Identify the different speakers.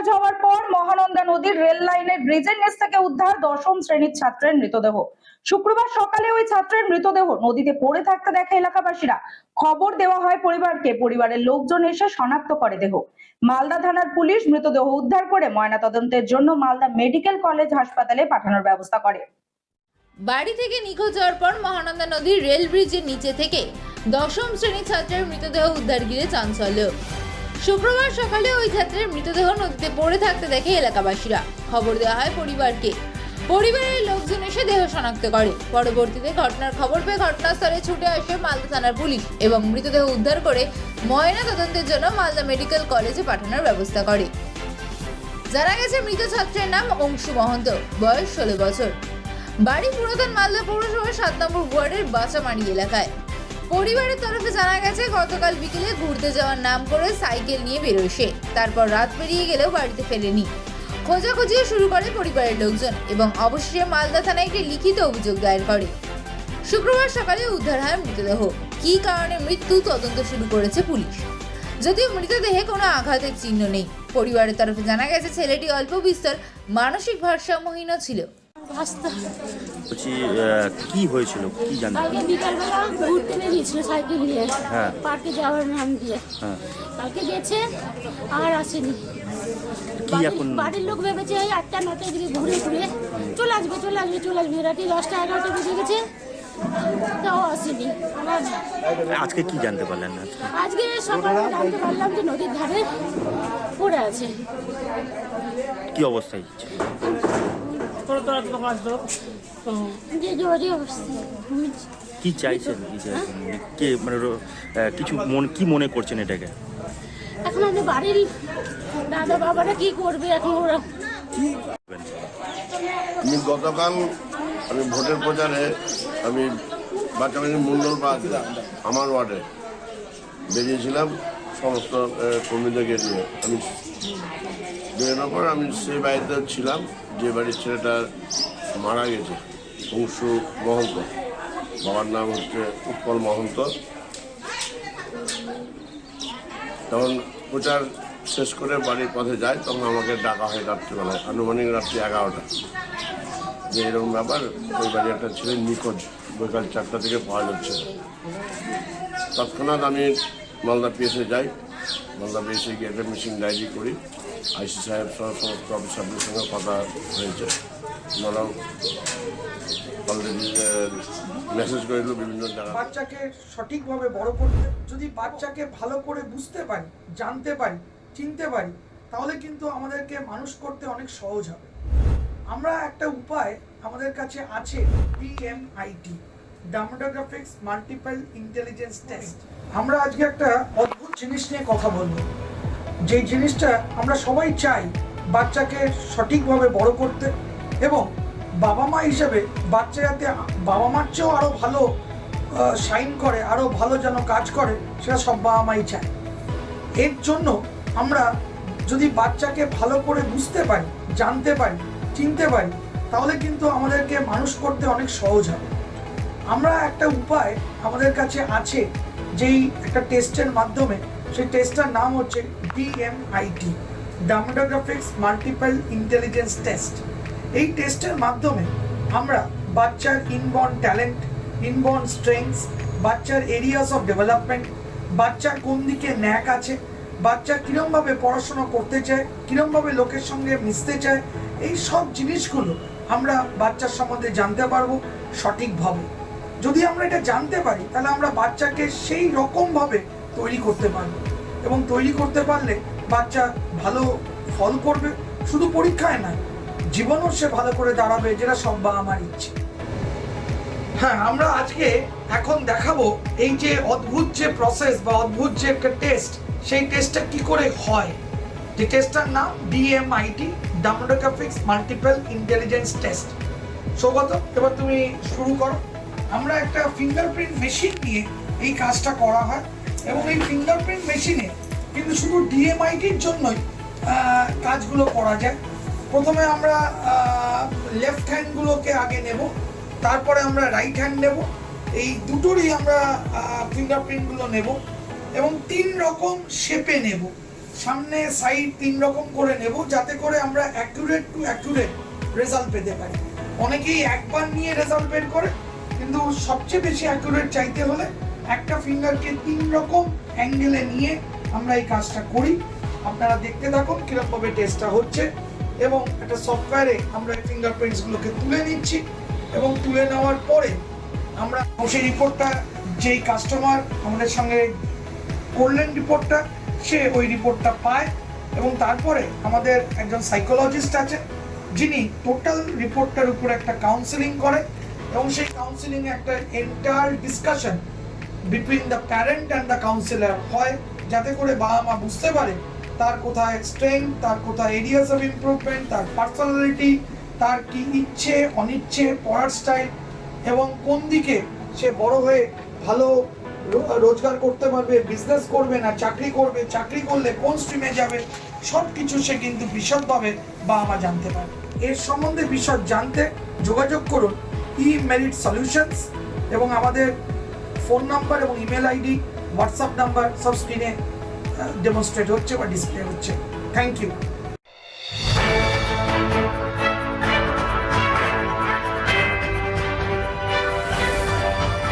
Speaker 1: নিখোঁজ হওয়ার পর মহানন্দা নদীর রেল লাইনের ব্রিজের নিচ থেকে উদ্ধার দশম শ্রেণীর ছাত্রের মৃতদেহ। শুক্রবার সকালে ওই ছাত্রের মৃতদেহ নদীতে পড়ে থাকতে দেখে এলাকাবাসীরা। খবর দেওয়া হয় পরিবারকে। পরিবারের লোকজন এসে শনাক্ত করে দেহ। মালদা থানার পুলিশ মৃতদেহ উদ্ধার করে ময়নাতদন্তের জন্য মালদা মেডিকেল কলেজ হাসপাতালে পাঠানোর ব্যবস্থা করে।
Speaker 2: বাড়ি থেকে নিখোঁজ হওয়ার পর মহানন্দা নদীর রেল ব্রিজের নিচে থেকে দশম শ্রেণীর ছাত্রের মৃতদেহ উদ্ধার ঘিরে চাঞ্চল্য। শুক্রবার সকালে ওই ছাত্রের মৃতদেহ নদীতে পড়ে থাকতে দেখে এলাকাবাসীরা। খবর দেওয়া হয় পরিবারকে। পরিবারের লোকজন এসে দেহ শনাক্ত করে। পরবর্তীতে ঘটনার খবর পেয়ে ঘটনাস্থলে ছুটে আসে মালদা থানার পুলিশ এবং মৃতদেহ উদ্ধার করে ময়না তদন্তের জন্য মালদা মেডিকেল কলেজে পাঠানোর ব্যবস্থা করে। জানা গেছে মৃত ছাত্রের নাম অংশু মহন্ত, বয়স 16 বছর। বাড়ি পুরাতন মালদা পৌরসভার 7 নম্বর ওয়ার্ডের বাঁচামারি এলাকায়। পরিবারের তরফে জানা গেছে গতকাল বিকেলে ঘুরতে যাওয়ার নাম করে সাইকেল নিয়ে বেরোয় সে। তারপর রাত পেরিয়ে গেলেও বাড়িতে ফেরেনি। খোঁজাখুঁজি শুরু করে পরিবারের লোকজন এবং অবশেষে মালদা থানায় একটি লিখিত অভিযোগ দায়ের করে। শুক্রবার সকালে উদ্ধার হয় মৃতদেহ। কী কারণে মৃত্যু তদন্ত শুরু করেছে পুলিশ। যদিও মৃতদেহে কোনো আঘাতের চিহ্ন নেই। পরিবারের তরফে জানা গেছে ছেলেটি অল্প বিস্তর মানসিক ভারসাম্যহীন ছিল।
Speaker 3: বলছি কি হয়েছিল, কি জানতে?
Speaker 4: কালকে বিকালবেলা ঘুরতে বেরিয়েছিল সাইকেল নিয়ে, পার্কে যাওয়ার নাম দিয়ে। কালকে গেছে আর আসেনি। বাড়ির লোক ভেবেছে 8টা 9টার দিকে ঘুরে ঘুরে চলে আসবে রাতে 10টা 11টা বেজে গেছে, তাও আসেনি।
Speaker 3: আজকে কি জানতে পারলেন?
Speaker 4: আজকে সকালে জানতে পারলাম যে নদীর ধারে পড়ে আছে।
Speaker 3: কি অবস্থায়? কি চাইছেন? কে মানে কিছু কি মনে করছেন এটাকে?
Speaker 4: এখন আমাদের বাড়ির দাদা বাবারা কি করবে এখন ওরা?
Speaker 5: আমি গতকাল ভোটের প্রচারে আমি বাচ্চাবাড়ি মন্ডলপাড় আমার ওয়ার্ডে বেরিয়েছিলাম সমস্ত কর্মীদেরকে নিয়ে। আমি বেরোনোর পর আমি সেই বাড়িতে ছিলাম যে বাড়ির ছেলেটা মারা গেছে, অংশু মহন্ত। বাবার নাম হচ্ছে উৎপল মহন্ত। তখন প্রচার শেষ করে বাড়ির পথে যায়, তখন আমাকে ডাকা হয় রাত্রিবেলায়, আনুমানিক রাত্রি 11টা, যে এরকম ব্যাপার ওই বাড়ি একটা ছেলে নিখোঁজ, বিকাল 4টা থেকে পাওয়া যাচ্ছে। তৎক্ষণাৎ আমি মালদা পিএসে যাই। মালদা পিএসে গিয়ে একটা মিসিং ডায়েরি করি। আইসি সাহেব সহ সমস্ত অফিসারদের সঙ্গে কথা হয়েছে। ওনারাও অলরেডি মেসেজ করে দিল বিভিন্ন জায়গায়।
Speaker 6: বাচ্চাকে সঠিকভাবে বড় করতে, যদি বাচ্চাকে ভালো করে বুঝতে পারি, জানতে পারি, চিনতে পারি, তাহলে কিন্তু আমাদেরকে মানুষ করতে অনেক সহজ হবে। আমরা একটা উপায় আমাদের কাছে আছে, DMIT, demographics multiple intelligence test. আমরা আজকে একটা অদ্ভুত জিনিস নিয়ে কথা বলবো, যে জিনিসটা আমরা সবাই চাই বাচ্চাকে সঠিকভাবে বড় করতে, এবং বাবা মা হিসেবে বাচ্চা যাতে বাবা মার চেয়েও আরও ভালো শাইন করে, আরও ভালো যেন কাজ করে, সেটা সব বাবা মাই চায়। এর জন্য আমরা যদি বাচ্চাকে ভালো করে বুঝতে পারি, জানতে পারি, চিনতে পারি, তাহলে কিন্তু আমাদেরকে মানুষ করতে অনেক সহজ হবে। আমরা একটা উপায় আমাদের কাছে আছে, যেই একটা টেস্টের মাধ্যমে, সেই টেস্টটার নাম হচ্ছে DMIT, demographics multiple intelligence test. এই টেস্টের মাধ্যমে আমরা বাচ্চার ইনবর্ন ট্যালেন্ট, ইনবর্ন স্ট্রেংথস, বাচ্চার এরিয়াস অফ ডেভেলপমেন্ট, বাচ্চার কোন দিকে ন্যাক আছে, বাচ্চা কীরমভাবে পড়াশোনা করতে চায়, কীরমভাবে লোকের সঙ্গে মিশতে চায়, এই সব জিনিসগুলো আমরা বাচ্চার সম্বন্ধে জানতে পারবো সঠিকভাবে। যদি আমরা এটা জানতে পারি, তাহলে আমরা বাচ্চাকে সেই রকমভাবে তৈরি করতে পারবো, এবং তৈরি করতে পারলে বাচ্চা ভালো ফল করবে, শুধু পরীক্ষায় না, জীবনও সে ভালো করে দাঁড়াবে, যেটা সব বাবা মার ইচ্ছে। হ্যাঁ, আমরা আজকে এখন দেখাবো এই যে অদ্ভুত যে প্রসেস বা অদ্ভুত যে একটা টেস্ট, সেই টেস্টটা কি করে হয়। যে টেস্টটার নাম DMIT, demographics multiple intelligence test. Saugata, এবার তুমি শুরু করো। আমরা একটা ফিঙ্গারপ্রিন্ট মেশিন নিয়ে এই কাজটা করা হয়, এবং এই ফিঙ্গারপ্রিন্ট মেশিনে কিন্তু শুধু DMITর জন্যই কাজগুলো করা যায়। প্রথমে আমরা লেফট হ্যান্ডগুলোকে আগে নেব, তারপরে আমরা রাইট হ্যান্ড নেব। এই দুটোরই আমরা ফিঙ্গারপ্রিন্টগুলো নেব এবং 3 রকম শেপে নেব। সামনে সাইড 3 রকম করে নেব, যাতে করে আমরা অ্যাকুরেট টু অ্যাকুরেট রেজাল্ট পেতে পারি। অনেকেই একবার নিয়ে রেজাল্ট বের করে, কিন্তু সবচেয়ে বেশি অ্যাকুরেট চাইতে হলে একটা ফিঙ্গারকে 3 রকম অ্যাঙ্গেলে নিয়ে আমরা এই কাজটা করি। আপনারা দেখতে থাকুন কিরকমভাবে টেস্টটা হচ্ছে, এবং একটা সফটওয়্যারে আমরা এই ফিঙ্গারপ্রিন্টসগুলোকে তুলে নিচ্ছি, এবং তুলে নেওয়ার পরে আমরা সেই রিপোর্টটা যেই কাস্টমার আমাদের সঙ্গে করলেন রিপোর্টটা, সে ওই রিপোর্টটা পায়, এবং তারপরে আমাদের একজন সাইকোলজিস্ট আছে যিনি টোটাল রিপোর্টটার উপর একটা কাউন্সেলিং করে, এবং সেই কাউন্সেলিং একটা entire discussion between the parent and the councillor হয়, যাতে করে বাবা মা বুঝতে পারে তার কোথায় স্ট্রেংথ, তার কোথায় এরিয়াস অফ ইমপ্রুভমেন্ট, তার পার্সোনালিটি, তার কি ইচ্ছে অনিচ্ছে, পড়ার স্টাইল, এবং কোন দিকে সে বড় হয়ে ভালো রোজগার করতে পারবে, বিজনেস করবে না চাকরি করবে, চাকরি করলে কোন স্ট্রিমে যাবে, সব কিছু সে কিন্তু বিশদভাবে বাবা মা জানতে পারে। এর সম্বন্ধে বিশদ জানতে যোগাযোগ করুন ই-মেরিট সলিউশনস, এবং আমাদের ফোন নাম্বার এবং ইমেল আইডি, হোয়াটসঅ্যাপ নাম্বার সব স্ক্রিনে ডেমনস্ট্রেট হচ্ছে বা ডিসপ্লে হচ্ছে। Thank you.